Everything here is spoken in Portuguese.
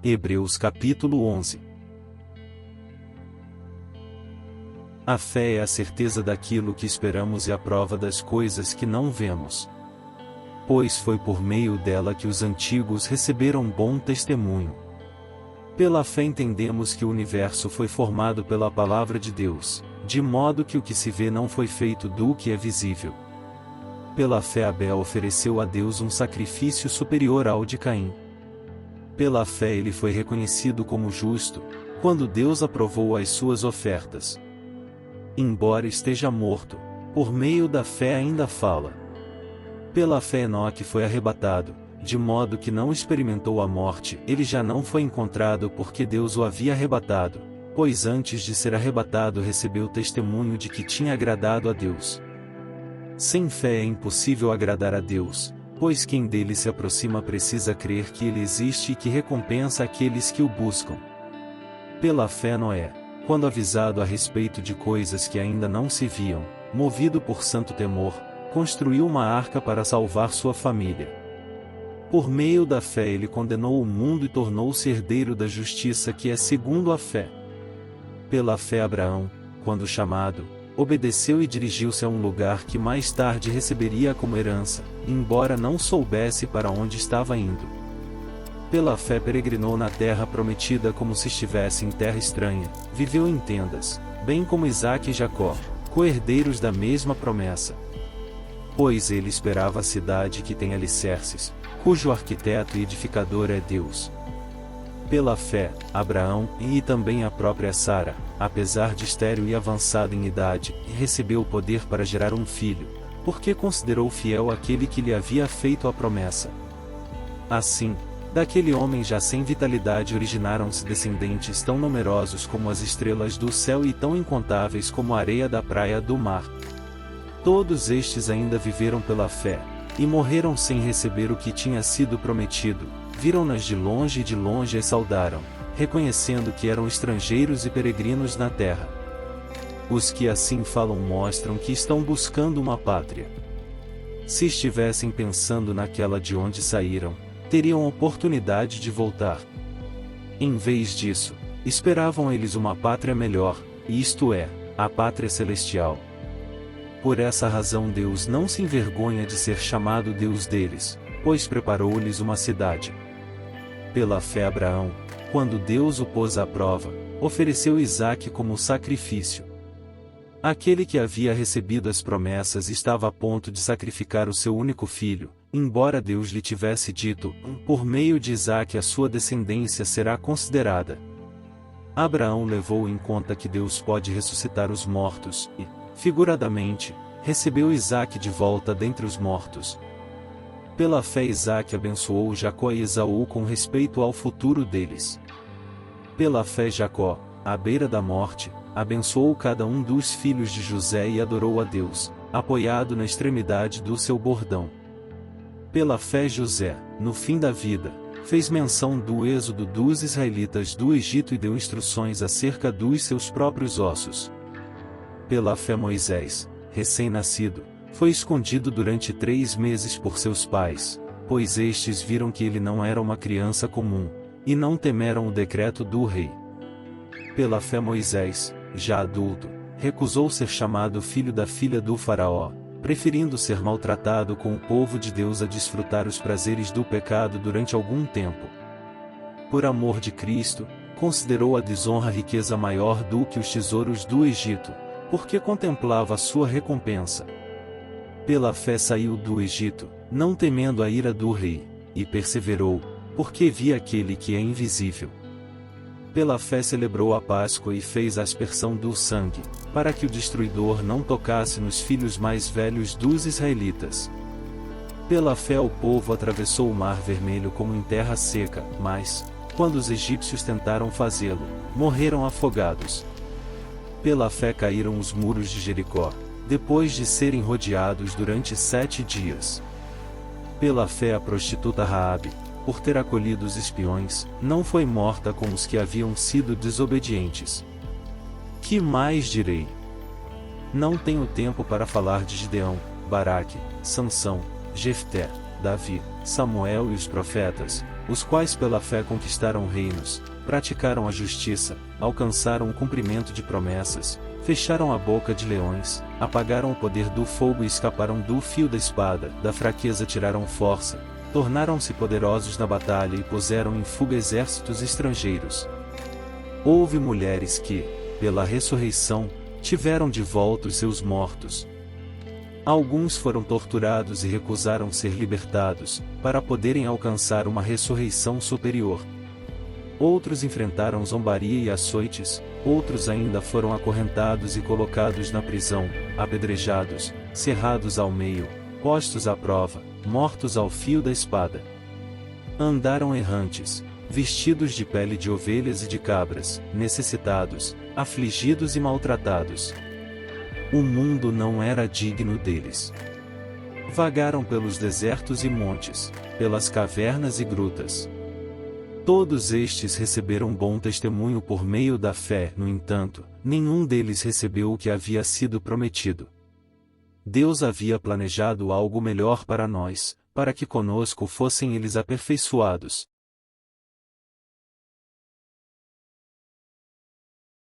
Hebreus capítulo 11. A fé é a certeza daquilo que esperamos e a prova das coisas que não vemos. Pois foi por meio dela que os antigos receberam bom testemunho. Pela fé entendemos que o universo foi formado pela palavra de Deus, de modo que o que se vê não foi feito do que é visível. Pela fé Abel ofereceu a Deus um sacrifício superior ao de Caim. Pela fé ele foi reconhecido como justo, quando Deus aprovou as suas ofertas. Embora esteja morto, por meio da fé ainda fala. Pela fé Enoque foi arrebatado, de modo que não experimentou a morte, ele já não foi encontrado porque Deus o havia arrebatado, pois antes de ser arrebatado recebeu testemunho de que tinha agradado a Deus. Sem fé é impossível agradar a Deus, pois quem dele se aproxima precisa crer que ele existe e que recompensa aqueles que o buscam. Pela fé Noé, quando avisado a respeito de coisas que ainda não se viam, movido por santo temor, construiu uma arca para salvar sua família. Por meio da fé ele condenou o mundo e tornou-se herdeiro da justiça que é segundo a fé. Pela fé Abraão, quando chamado, obedeceu e dirigiu-se a um lugar que mais tarde receberia como herança, embora não soubesse para onde estava indo. Pela fé peregrinou na terra prometida como se estivesse em terra estranha, viveu em tendas, bem como Isaque e Jacó, co-herdeiros da mesma promessa. Pois ele esperava a cidade que tem alicerces, cujo arquiteto e edificador é Deus. Pela fé, Abraão, e também a própria Sara, apesar de estéril e avançado em idade, recebeu o poder para gerar um filho, porque considerou fiel aquele que lhe havia feito a promessa. Assim, daquele homem já sem vitalidade originaram-se descendentes tão numerosos como as estrelas do céu e tão incontáveis como a areia da praia do mar. Todos estes ainda viveram pela fé, e morreram sem receber o que tinha sido prometido, viram-nas de longe e de longe as saudaram, reconhecendo que eram estrangeiros e peregrinos na terra. Os que assim falam mostram que estão buscando uma pátria. Se estivessem pensando naquela de onde saíram, teriam oportunidade de voltar. Em vez disso, esperavam eles uma pátria melhor, isto é, a pátria celestial. Por essa razão Deus não se envergonha de ser chamado Deus deles, pois preparou-lhes uma cidade. Pela fé Abraão, quando Deus o pôs à prova, ofereceu Isaque como sacrifício. Aquele que havia recebido as promessas estava a ponto de sacrificar o seu único filho, embora Deus lhe tivesse dito, por meio de Isaque a sua descendência será considerada. Abraão levou em conta que Deus pode ressuscitar os mortos, e, figuradamente, recebeu Isaque de volta dentre os mortos. Pela fé Isaque abençoou Jacó e Esaú com respeito ao futuro deles. Pela fé Jacó, à beira da morte, abençoou cada um dos filhos de José e adorou a Deus, apoiado na extremidade do seu bordão. Pela fé José, no fim da vida, fez menção do êxodo dos israelitas do Egito e deu instruções acerca dos seus próprios ossos. Pela fé Moisés, recém-nascido, foi escondido durante 3 meses por seus pais, pois estes viram que ele não era uma criança comum, e não temeram o decreto do rei. Pela fé Moisés, já adulto, recusou ser chamado filho da filha do faraó, preferindo ser maltratado com o povo de Deus a desfrutar os prazeres do pecado durante algum tempo. Por amor de Cristo, considerou a desonra riqueza maior do que os tesouros do Egito, porque contemplava a sua recompensa. Pela fé saiu do Egito, não temendo a ira do rei, e perseverou, porque via aquele que é invisível. Pela fé celebrou a Páscoa e fez a aspersão do sangue, para que o destruidor não tocasse nos filhos mais velhos dos israelitas. Pela fé o povo atravessou o Mar Vermelho como em terra seca, mas, quando os egípcios tentaram fazê-lo, morreram afogados. Pela fé caíram os muros de Jericó, depois de serem rodeados durante 7 dias. Pela fé a prostituta Raabe, por ter acolhido os espiões, não foi morta com os que haviam sido desobedientes. Que mais direi? Não tenho tempo para falar de Gideão, Baraque, Sansão, Jefté, Davi, Samuel e os profetas, os quais pela fé conquistaram reinos, praticaram a justiça, alcançaram o cumprimento de promessas, fecharam a boca de leões, apagaram o poder do fogo e escaparam do fio da espada, da fraqueza tiraram força, tornaram-se poderosos na batalha e puseram em fuga exércitos estrangeiros. Houve mulheres que, pela ressurreição, tiveram de volta os seus mortos. Alguns foram torturados e recusaram ser libertados, para poderem alcançar uma ressurreição superior. Outros enfrentaram zombaria e açoites, outros ainda foram acorrentados e colocados na prisão, apedrejados, cerrados ao meio, postos à prova, mortos ao fio da espada. Andaram errantes, vestidos de pele de ovelhas e de cabras, necessitados, afligidos e maltratados. O mundo não era digno deles. Vagaram pelos desertos e montes, pelas cavernas e grutas. Todos estes receberam bom testemunho por meio da fé, no entanto, nenhum deles recebeu o que havia sido prometido. Deus havia planejado algo melhor para nós, para que conosco fossem eles aperfeiçoados.